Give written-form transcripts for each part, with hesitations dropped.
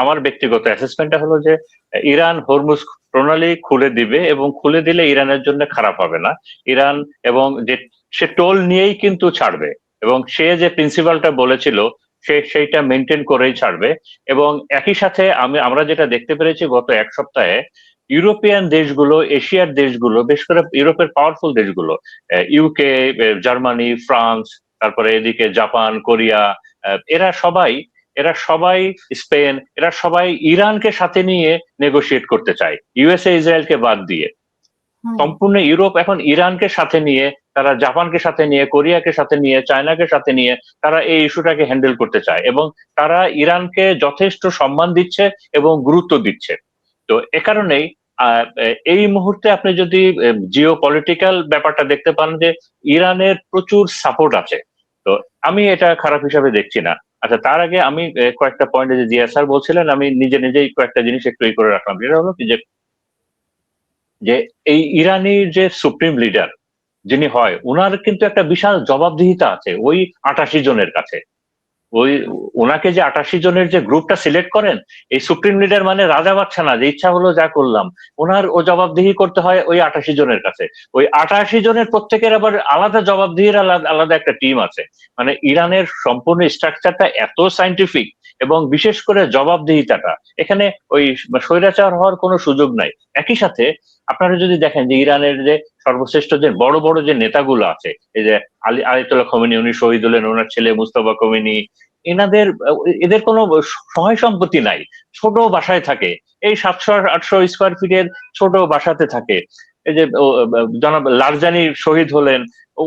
আমার ব্যক্তিগত অ্যাসেসমেন্টটা হলো যে ইরান হরমুজ প্রণালী খুলে দিবে, এবং খুলে দিলে ইরানের জন্য খারাপ হবে না। ইরান এবং যে সে টোল নিয়েই কিন্তু ছাড়বে, এবং সে যে প্রিন্সিপালটা বলেছিল সে সেইটা মেনটেন করেই ছাড়বে। এবং একই সাথে আমরা যেটা দেখতে পেরেছি গত এক সপ্তাহে, ইউরোপিয়ান দেশগুলো, এশিয়ার দেশগুলো, বিশেষ করে ইউরোপের পাওয়ারফুল দেশগুলো, ইউকে, জার্মানি, ফ্রান্স, তারপরে এদিকে জাপান, কোরিয়া, এরা সবাই স্পেন, এরা সবাই ইরানকে সাথে নিয়ে নেগোশিয়েট করতে চায়, ইউএসএ ইসরায়েলকে বাদ দিয়ে। হুম। সম্পূর্ণ ইউরোপ এখন ইরানকে সাথে নিয়ে, তারা জাপানকে সাথে নিয়ে, কোরিয়াকে সাথে নিয়ে, চায়নাকে সাথে নিয়ে তারা এই ইস্যুটাকে হ্যান্ডেল করতে চায়, এবং তারা ইরানকে যথেষ্ট সম্মান দিচ্ছে এবং গুরুত্ব দিচ্ছে। তো এ কারণেই এই মুহূর্তে আপনি যদি জিও পলিটিক্যাল ব্যাপারটা দেখতে পান যে ইরানের প্রচুর সাপোর্ট আছে। তো আমি এটা খারাপ হিসাবে দেখছি না। আচ্ছা, তার আগে আমি কয়েকটা পয়েন্টে যে জিয়া স্যার বলছিলেন, আমি নিজে নিজেই কয়েকটা জিনিস একটু করে রাখলাম। যেটা হলো কি, যে যে এই ইরানির যে সুপ্রিম লিডার যিনি হয়, উনার কিন্তু একটা বিশাল জবাবদিহিতা আছে ওই 88 জনের কাছে। ওই ওনাকে যে 88 জনের যে গ্রুপটা সিলেক্ট করেন, এই সুপ্রিম লিডার মানে রাজা বাচ্চা না যে ইচ্ছা হলো যা করলাম। ওনার ও জবাবদিহি করতে হয় ওই 88 জনের কাছে। ওই 88 জনের প্রত্যেকের আবার আলাদা জবাবদিহির আলাদা আলাদা একটা টিম আছে। মানে ইরানের সম্পূর্ণ স্ট্রাকচারটা এত সাইন্টিফিক, এবং বিশেষ করে জবাবদিহিতাটা, এখানে ওই স্বৈরাচার হওয়ার কোনো সুযোগ নাই। একই সাথে আপনারা যদি দেখেন যে ইরানের যে সর্বশ্রেষ্ঠ যে বড় বড় যে নেতাগুলো আছে, এই যে আয়াতুল্লাহ খোমেনি, উনি শহীদ হলেন, ওনার ছেলে মুস্তফা খোমেনি, এনাদের এদের কোনো সহায় সম্পত্তি নাই, ছোট বাসায় থাকে, এই 700-800 স্কোয়ার ফিটের ছোট বাসাতে থাকে। এই যে জনাব লারজানি শহীদ হলেন,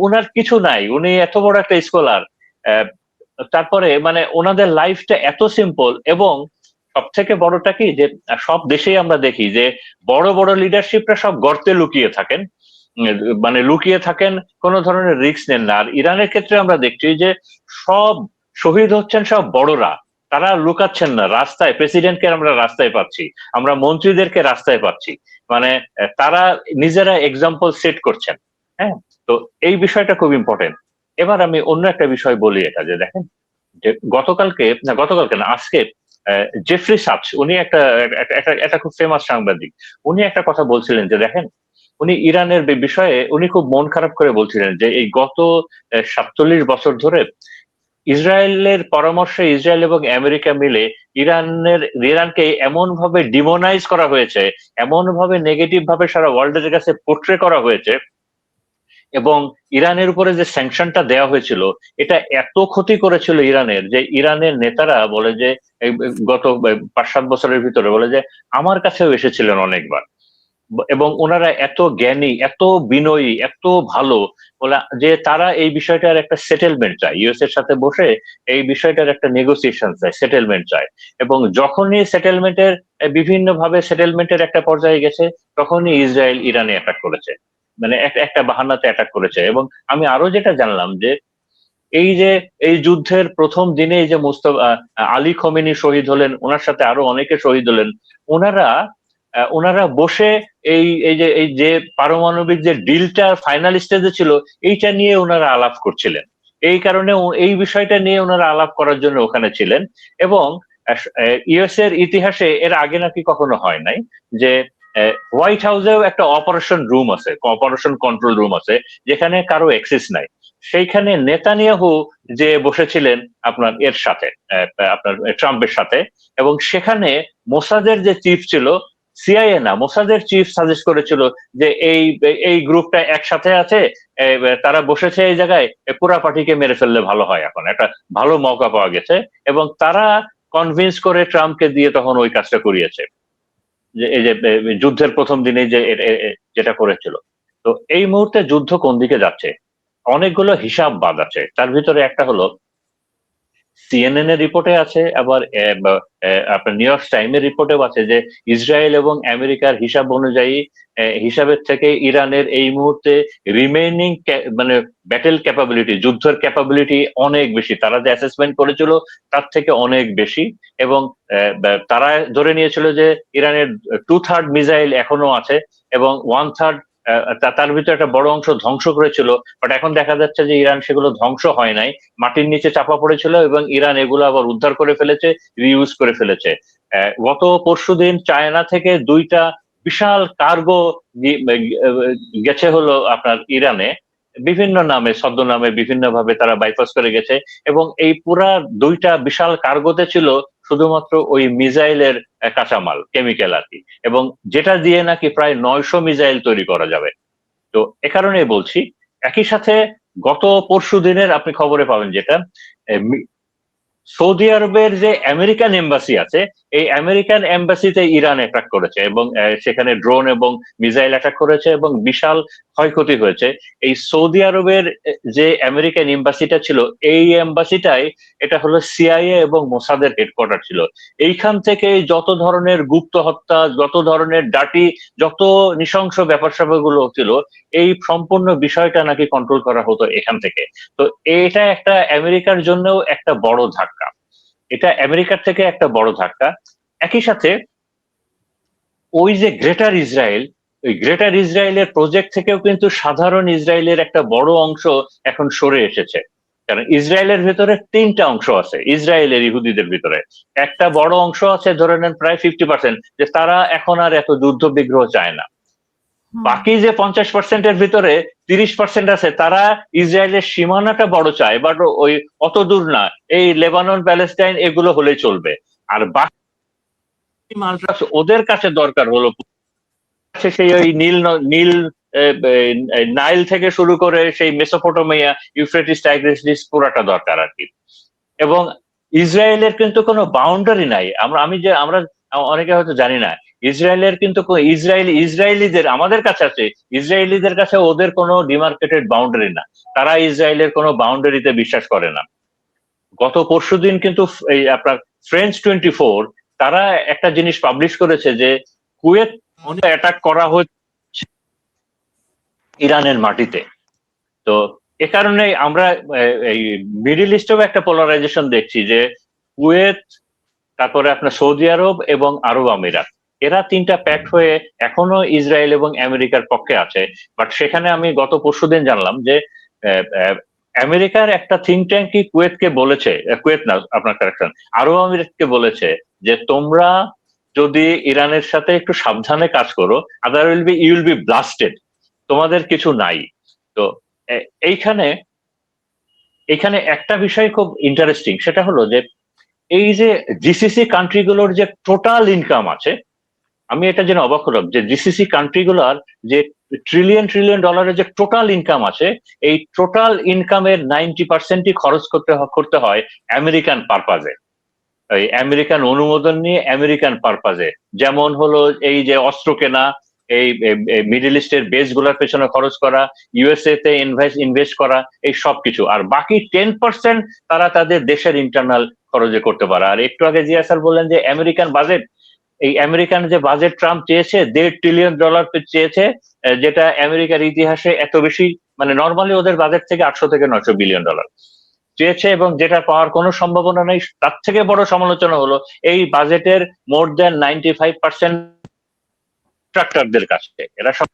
ওনার কিছু নাই, উনি এত বড় একটা স্কলার। তারপরে মানে ওনাদের লাইফটা এত সিম্পল। এবং সব থেকে বড়টা কি, যে সব দেশেই আমরা দেখি যে বড় বড় লিডারশিপরা সব গর্তে লুকিয়ে থাকেন, মানে লুকিয়ে থাকেন, কোনো ধরনের রিস্ক নেন না। আর ইরানের ক্ষেত্রে আমরা দেখছি যে সব শহীদ হচ্ছেন সব বড়রা, তারা লুকাচ্ছেন না। রাস্তায় প্রেসিডেন্টকে আমরা রাস্তায় পাচ্ছি, আমরা মন্ত্রীদেরকে রাস্তায় পাচ্ছি। মানে তারা নিজেরা এক্সাম্পল সেট করছেন। হ্যাঁ, তো এই বিষয়টা খুব ইম্পর্টেন্ট। এবার আমি অন্য একটা বিষয় বলি, এটা যে দেখেন, যে গতকালকে না, আজকে জেফ্রি সাচ, উনি একটা একটা একটা একটা খুব ফেমাস সাংবাদিক, উনি একটা কথা বলছিলেন যে দেখেন, উনি ইরানের বিষয়ে উনি খুব মন খারাপ করে বলছিলেন যে এই গত 47 বছর ধরে ইসরায়েলের পরামর্শে ইসরায়েল এবং আমেরিকা মিলে ইরানকে এমন ভাবে ডিমোনাইজ করা হয়েছে, এমন ভাবে নেগেটিভ ভাবে সারা ওয়ার্ল্ডের কাছে পোট্রে করা হয়েছে, এবং ইরানের উপরে যে স্যাংশনটা দেওয়া হয়েছিল, এটা এত ক্ষতি করেছিল ইরানের, যে ইরানের নেতারা বলে যে গত 5-7 বছরের ভিতরে বলে যে আমার কাছেও এসেছিলেন অনেকবার, এবং ওনারা এত জ্ঞানী, এত বিনয়ী, এত ভালো, বলে যে তারা এই বিষয়টার একটা সেটেলমেন্ট চায়, ইউএস এর সাথে বসে এই বিষয়টার একটা নেগোসিয়েশন চায়, সেটেলমেন্ট চায়। এবং যখনই সেটেলমেন্টের বিভিন্ন ভাবে সেটেলমেন্টের একটা পর্যায়ে গেছে, তখনই ইসরায়েল ইরানে অ্যাটাক করেছে, মানে একটা একটা বাহান্নাতে অ্যাটাক করেছে। এবং আমি আরো যেটা জানলাম যে এই যে এই যুদ্ধের প্রথম দিনে যে মুস্তফা আলী খোমেনি শহীদ হলেন, ওনার সাথে আরো অনেকে শহীদ হলেন, ওনারা ওনারা বসে এই যে পারমাণবিক যে ডিলটা ফাইনাল স্টেজে ছিল, এইটা নিয়ে ওনারা আলাপ করছিলেন। এই কারণে এই বিষয়টা নিয়ে ওনারা আলাপ করার জন্য ওখানে ছিলেন। এবং ইউএস এর ইতিহাসে এর আগে নাকি কখনো হয় নাই যে হোয়াইট হাউসেও একটা অপারেশন রুম আছে, অপারেশন কন্ট্রোল রুম আছে, যেখানে কারো অ্যাক্সেস নাই। সেইখানে নেতানিয়াহু যে বসেছিলেন আপনার এর সাথে, আপনার ট্রাম্পের সাথে, এবং সেখানে মোসাদের যে চিফ ছিল, সিআইএ না, মোসাদের চিফ সাজেস্ট করেছিল যে এই এই গ্রুপটা একসাথে আছে, তারা বসেছে এই জায়গায়, পুরা পার্টিকে মেরে ফেললে ভালো হয়, এখন একটা ভালো মৌকা পাওয়া গেছে। এবং তারা কনভিন্স করে ট্রাম্পকে দিয়ে তখন ওই কাজটা করিয়েছে, যে এই যে যুদ্ধের প্রথম দিনে যে যেটা করেছিল। তো এই মুহূর্তে যুদ্ধ কোন দিকে যাচ্ছে, অনেকগুলো হিসাব বাদ আছে। তার ভিতরে একটা হলো সিএনএন এর রিপোর্টে আছে, আবার আপনার নিউ ইয়র্ক টাইমের রিপোর্টেও আছে যে ইসরায়েল এবং আমেরিকার হিসাব অনুযায়ী, হিসাবের থেকে ইরানের এই মুহূর্তে রিমেইনিং মানে ব্যাটেল ক্যাপাবিলিটি, যুদ্ধের ক্যাপাবিলিটি অনেক বেশি, তারা যে অ্যাসেসমেন্ট করেছিল তার থেকে অনেক বেশি। এবং তারা ধরে নিয়েছিল যে ইরানের 2/3 মিসাইল এখনো আছে, এবং 1/3 তার ভিতরে একটা বড় অংশ ধ্বংস করেছিল। বাট এখন দেখা যাচ্ছে যে ইরান সেগুলো ধ্বংস হয় নাই, মাটির নিচে চাপা পড়েছিল, এবং ইরান এগুলো আবার উদ্ধার করে ফেলেছে, রিইউজ করে ফেলেছে। গত পরশুদিন চায়না থেকে দুইটা বিশাল কার্গো গেছে হলো আপনার ইরানে, বিভিন্ন নামে ছদ্মনামে বিভিন্ন ভাবে তারা বাইপাস করে গেছে, এবং এই পুরা দুইটা বিশাল কার্গোতে ছিল শুধুমাত্র ওই মিসাইলের কাঁচামাল, কেমিক্যাল আর কি, এবং যেটা দিয়ে নাকি প্রায় 900 মিসাইল তৈরি করা যাবে। তো এ কারণেই বলছি, একই সাথে গত পরশু দিনের আপনি খবরে পাবেন যেটা, সৌদি আরবের যে আমেরিকান এম্বাসি আছে, এই আমেরিকান এম্বাসিতে ইরান অ্যাটাক করেছে, এবং সেখানে ড্রোন এবং মিসাইল অ্যাটাক করেছে এবং বিশাল ক্ষয়ক্ষতি হয়েছে। এই সৌদি আরবের যে আমেরিকান এম্বাসিটা ছিল, এই এম্বাসিটাই এটা হলো সিআইএ এবং মোসাদের হেডকোয়ার্টার ছিল। এইখান থেকে যত ধরনের গুপ্ত হত্যা, যত ধরনের ডাটি, যত নৃশংস ব্যাপার স্যাপারগুলো ছিল, এই সম্পূর্ণ বিষয়টা নাকি কন্ট্রোল করা হতো এখান থেকে। তো এটা একটা আমেরিকার জন্যও একটা বড় ধাক্কা, এটা আমেরিকার থেকে একটা বড় ধাক্কা। একই সাথে ওই যে গ্রেটার ইসরায়েল, ওই গ্রেটার ইসরায়েলের প্রজেক্ট থেকেও কিন্তু সাধারণ ইসরায়েলের একটা বড় অংশ এখন সরে এসেছে। কারণ ইসরায়েলের ভিতরে তিনটা অংশ আছে, ইসরায়েলের ইহুদিদের ভিতরে একটা বড় অংশ আছে, ধরে নেন প্রায় 50%, যে তারা এখন আর এত যুদ্ধ বিগ্রহ চায় না। বাকি যে 50%-এর ভিতরে 30% আছে, তারা ইসরায়েলের সীমানাটা বড় চায়, বাট ওই অত দূর না, এই লেবানন প্যালেস্টাইন এগুলো হলে চলবে। আর বাকি মালটা ওদের কাছে দরকার হলো সেই ওই নীল নাইল থেকে শুরু করে সেই মেসোপটেমিয়া, ইউফ্রেটিস, টাইগ্রিস পুরাটা দরকার আর কি। এবং ইসরায়েলের কিন্তু কোনো বাউন্ডারি নাই। আমরা অনেকে হয়তো জানি না, ইসরায়েলের কিন্তু ইসরায়েলিদের আমাদের কাছে আছে, ইসরায়েলিদের কাছে ওদের কোনো ডিমার্কেটেড বাউন্ডারি না, তারা ইসরায়েলের কোনো বাউন্ডারিতে বিশ্বাস করে না। গত পরশুদিন কিন্তু এই আপনার ফ্রেঞ্চ 24 তারা একটা জিনিস পাবলিশ করেছে যে কুয়েত অ্যাটাক করা হচ্ছে ইরানের মাটিতে। তো এ কারণে আমরা এই মিডল ইস্টেও একটা পোলারাইজেশন দেখছি, যে কুয়েত, তারপরে আপনার সৌদি আরব এবং আরব আমিরাত, এরা তিনটা প্যাক্ট হয়ে এখনো ইসরায়েল এবং আমেরিকার পক্ষে আছে। বাট সেখানে আমি গত পরশুদিন জানলাম যে আমেরিকার একটা থিঙ্ক ট্যাঙ্ক কি কুয়েতকে বলেছে, কুয়েত না আপনার কারেকশন, আরব আমিরাতকে বলেছে যে তোমরা যদি ইরানের সাথে একটু সাবধানে কাজ করো, other you will be blasted, তোমাদের কিছু নাই। তো এইখানে এখানে একটা বিষয় খুব ইন্টারেস্টিং, সেটা হলো যে এই যে জিসিসি কান্ট্রিগুলোর যে টোটাল ইনকাম আছে, আমি এটা জেনে অবাক হলাম যে জিসিসি কান্ট্রিগুলোর যে ট্রিলিয়ন ট্রিলিয়ন ডলারের যে টোটাল ইনকাম আছে, এই টোটাল ইনকামের 90%ই খরচ করতে হয় আমেরিকান পারপাজে, এই আমেরিকান অনুমোদন নিয়ে আমেরিকান পারপাজে। যেমন হলো এই যে অস্ত্র কেনা, এই মিডল ইস্টের বেস গুলার পেছনে খরচ করা, ইউএসএ তে ইনভেস্ট করা, এই সব কিছু। আর বাকি 10% তারা তাদের দেশের ইন্টারনাল খরচে করতে পারে। আর একটু আগে জিয়া স্যার বললেন যে আমেরিকান বাজেট, এই আমেরিকান যে বাজেট ট্রাম্প চেয়েছে, $1.5 ট্রিলিয়ন চেয়েছে, যেটা আমেরিকার ইতিহাসে এত বেশি, মানে নর্মালি ওদের বাজেট থেকে 800 থেকে 900 বিলিয়ন ডলার চেয়েছে, এবং যেটা পাওয়ার কোনো সম্ভাবনা নেই। তার থেকে বড় সমালোচনা হলো এই বাজেটের মোর দেন 95% কন্ট্রাক্টরদের কাছে, এরা সব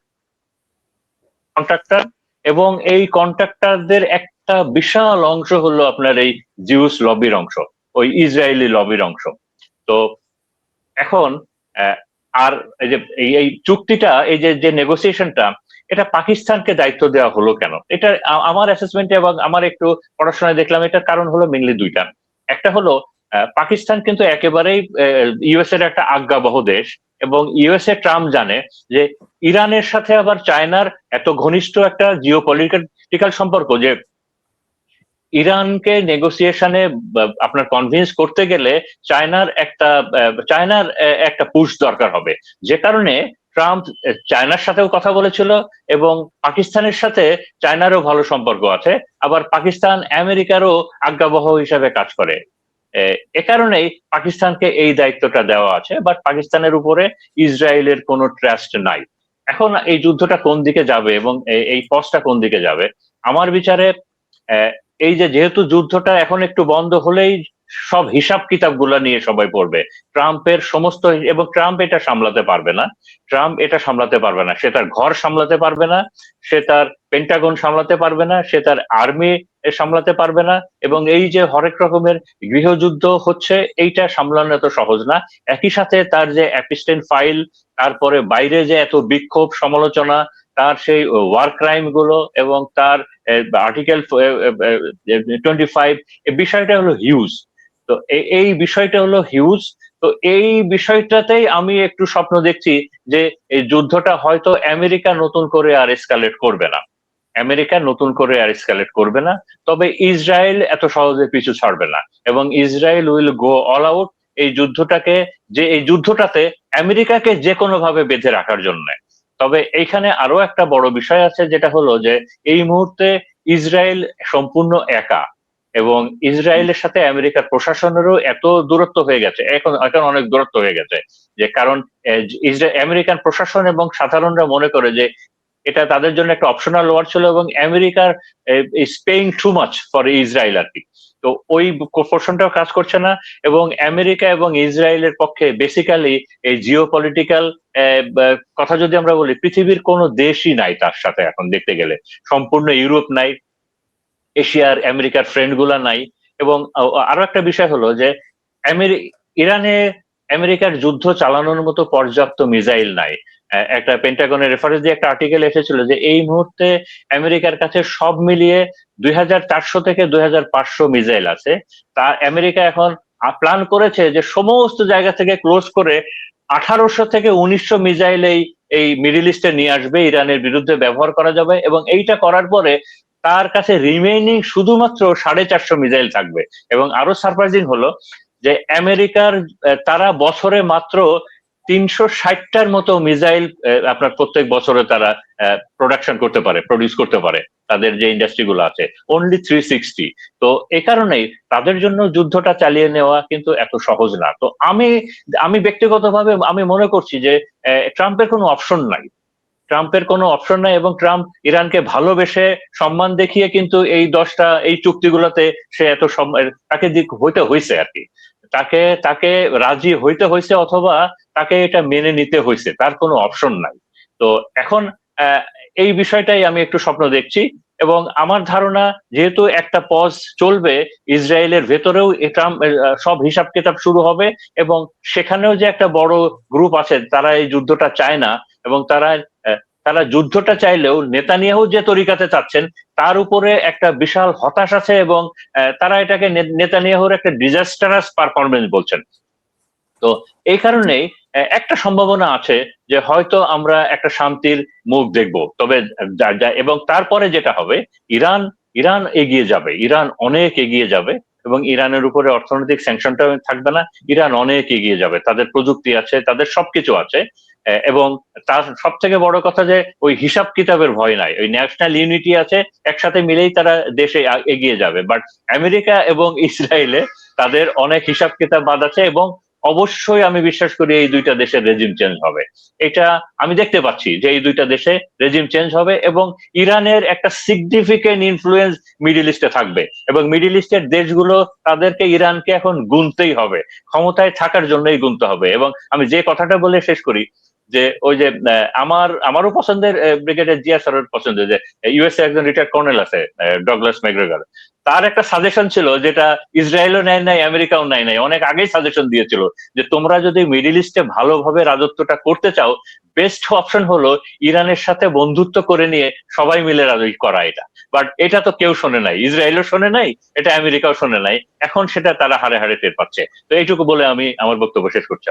কন্ট্রাক্টর, এবং এই কন্ট্রাক্টরদের একটা বিশাল অংশ হলো আপনার এই জিউস লবির অংশ, ওই ইসরায়েলি লবির অংশ। তো এখন আর এই যে এই চুক্তিটা, এই যে নেগোসিয়েশনটা, এটা পাকিস্তানকে দায়িত্ব দেওয়া হলো কেন? এটা আমার অ্যাসেসমেন্টে এবং আমার একটু পড়াশোনায় দেখলাম, এটার কারণ হলো মেনলি দুইটা। একটা হলো পাকিস্তান কিন্তু একেবারেই ইউএস এর একটা আজ্ঞাবহ দেশ, এবং ইউএসএ ট্রাম্প জানে যে ইরানের সাথে আবার চায়নার এত ঘনিষ্ঠ একটা জিওপলিটিক্যাল সম্পর্ক, যে ইরানকে নেগোসিয়েশনে আপনার কনভিন্স করতে গেলে চায়নার একটা পুশ দরকার হবে। যে কারণে ট্রাম্প চায়নার সাথেও কথা বলেছিল, এবং পাকিস্তানের সাথে চায়নারও ভালো সম্পর্ক আছে, আবার পাকিস্তান আমেরিকারও আজ্ঞাবহ হিসাবে কাজ করে। এ কারণেই পাকিস্তানকে এই দায়িত্বটা দেওয়া আছে, বাট পাকিস্তানের উপরে ইসরায়েলের কোনো ট্রাস্ট নাই। এখন এই যুদ্ধটা কোন দিকে যাবে এবং এই পথটা কোন দিকে যাবে, আমার বিচারে এই যে যেহেতু যুদ্ধটা এখন একটু বন্ধ হলেই সব হিসাব কিতাব গুলা নিয়ে সবাই পড়বে ট্রাম্পের সমস্ত, এবং ট্রাম্প এটা সামলাতে পারবে না, সে তার ঘর সামলাতে পারবে না, সে তার পেন্টাগন সামলাতে পারবে না, সে তার আর্মি সামলাতে পারবে না, এবং এই যে হরেক রকমের গৃহযুদ্ধ হচ্ছে, এইটা সামলানো এত সহজ না। একই সাথে তার যে অ্যাপিস্টেন ফাইল, তারপরে বাইরে যে এত বিক্ষোভ সমালোচনা, তার সেই ওয়ার ক্রাইম গুলো, এবং তার আর্টিকেল 25, এই বিষয়টা হলো হিউজ। তো এই বিষয়টা হলো হিউজ। তো এই বিষয়টাতেই আমি একটু স্বপ্ন দেখছি যে এই যুদ্ধটা হয়তো আমেরিকা নতুন করে আর এসকালেট করবে না, আমেরিকা নতুন করে আর এসকালেট করবে না। তবে ইসরায়েল এত সহজে পিছু ছাড়বে না, এবং Israel will go all out এই যুদ্ধটাকে, যে এই যুদ্ধটাতে আমেরিকাকে যে কোনো ভাবে বেঁধে রাখার জন্য। তবে এইখানে আরো একটা বড় বিষয় আছে, যেটা হলো যে এই মুহূর্তে ইসরায়েল সম্পূর্ণ একা, এবং ইসরায়েলের সাথে আমেরিকার প্রশাসনেরও এত দূরত্ব হয়ে গেছে, এখন এখন অনেক দূরত্ব হয়ে গেছে, যে কারণ আমেরিকান প্রশাসন এবং সাধারণরা মনে করে যে এটা তাদের জন্য একটা অপশনাল ওয়ার ছিল, এবং আমেরিকার is paying too much for Israel আর কি। তো ওই পোর্শনটাও কাজ করছে না, এবং আমেরিকা এবং ইসরায়েলের পক্ষে বেসিক্যালি এই জিও পলিটিক্যাল কথা যদি আমরা বলি, পৃথিবীর কোনো দেশই নাই তার সাথে এখন দেখতে গেলে। সম্পূর্ণ ইউরোপ নাই, এশিয়ার আমেরিকার ফ্রেন্ড গুলা নাই। এবং আরো একটা বিষয় হলো যে ইরানে আমেরিকার যুদ্ধ চালানোর মতো পর্যাপ্ত মিসাইল নাই। একটা পেন্টাগনের রেফারেন্স দিয়ে একটা আর্টিকেল এসেছিল যে এই মুহূর্তে আমেরিকার কাছে সব মিলিয়ে 2400 থেকে 2500 মিসাইল আছে। তা আমেরিকা এখন প্ল্যান করেছে যে সমস্ত জায়গা থেকে ক্লোজ করে 1800 থেকে 1900 মিসাইল এই মিডল ইস্টে নিয়ে আসবে, ইরানের বিরুদ্ধে ব্যবহার করা যাবে, এবং এইটা করার পরে তার কাছে রিমেইনিং শুধুমাত্র 450 মিসাইল থাকবে। এবং আরো সারপ্রাইজিং হলো যে আমেরিকার তারা বছরে মাত্র 360টার মতো মিসাইল আপনার প্রত্যেক বছরে তারা প্রোডাকশন করতে পারে, প্রডিউস করতে পারে, তাদের যে ইন্ডাস্ট্রি গুলো আছে অনলি 360। তো এই কারণেই তাদের জন্য যুদ্ধটা চালিয়ে নেওয়া কিন্তু এত সহজ না। তো আমি আমি ব্যক্তিগতভাবে আমি মনে করছি যে ট্রাম্পের কোনো অপশন নাই, ট্রাম্পের কোনো অপশন নাই, এবং ট্রাম্প ইরানকে ভালোবেসে সম্মান দেখিয়ে কিন্তু এই 10টা এই চুক্তিগুলোতে সে এত তাকে হইতে হয়েছে আর কি, তাকে তাকে রাজি হইতে হয়েছে, অথবা তাকে এটা মেনে নিতে হয়েছে, তার কোনো অপশন নাই। তো এখন আহ, এই বিষয়টাই আমি একটু স্বপ্ন দেখছি। এবং আমার ধারণা, যেহেতু একটা পজ চলবে ইসরায়েলের ভেতরেও, ট্রাম্প সব হিসাব কিতাব শুরু হবে, এবং সেখানেও যে একটা বড় গ্রুপ আছে তারা এই যুদ্ধটা চায় না, এবং তারা যুদ্ধটা চাইলেও নেতানিয়াহু যে তরিকাতে চাচ্ছেন তার উপরে একটা বিশাল হতাশ আছে, এবং তারা এটাকে নেতানিয়াহুর একটা ডিজাস্টারাস পারফরমেন্স বলছেন। তো এই কারণেই একটা সম্ভাবনা আছে যে হয়তো আমরা একটা শান্তির মুখ দেখব। তবে এবং তারপরে যেটা হবে, ইরান ইরান এগিয়ে যাবে, ইরান অনেক এগিয়ে যাবে, এবং ইরানের উপরে অর্থনৈতিক স্যাংশনটা থাকবে না, ইরান অনেক এগিয়ে যাবে, তাদের প্রযুক্তি আছে, তাদের সবকিছু আছে। এবং তার সব থেকে বড় কথা যে ওই হিসাব কিতাবের ভয় নাই, ওই ন্যাশনাল ইউনিটি আছে, একসাথে মিলেই তারা দেশে এগিয়ে যাবে। বাট আমেরিকা এবং ইসরায়েলে তাদের অনেক হিসাব কিতাব বাদ আছে, এবং অবশ্যই আমি বিশ্বাস করি এই দুইটা দেশের রেজিম চেঞ্জ হবে। এটা আমি দেখতে পাচ্ছি যে এই দুইটা দেশে রেজিম চেঞ্জ হবে, এবং ইরানের একটা সিগনিফিকেন্ট ইনফ্লুয়েন্স মিডিল ইস্টে থাকবে, এবং মিডিল ইস্টের দেশগুলো তাদেরকে ইরানকে এখন গুনতেই হবে, ক্ষমতায় থাকার জন্যই গুনতে হবে। এবং আমি যে কথাটা বলে শেষ করি, যে ওই যে আমারও পছন্দের ব্রিগেডিয়ার জিয়া স্যারের পছন্দের, যে ইউএসএ একজন রিটায়ার্ড কর্নেল আছে ডগলাস ম্যাকগ্রেগর, তার একটা সাজেশন ছিল যেটা ইসরায়েলও নেয় নাই, আমেরিকাও নেয় নাই, অনেক আগেই সাজেশন দিয়েছিল যে তোমরা যদি মিডিল ইস্টে ভালোভাবে রাজত্বটা করতে চাও, বেস্ট অপশন হলো ইরানের সাথে বন্ধুত্ব করে নিয়ে সবাই মিলে রাজত্ব করা। এটা বাট এটা তো কেউ শোনে নাই, ইসরায়েলও শোনে নাই, এটা আমেরিকাও শোনে নাই, এখন সেটা তারা হারে হারে টের পাচ্ছে। তো এইটুকু বলে আমি আমার বক্তব্য শেষ করছি।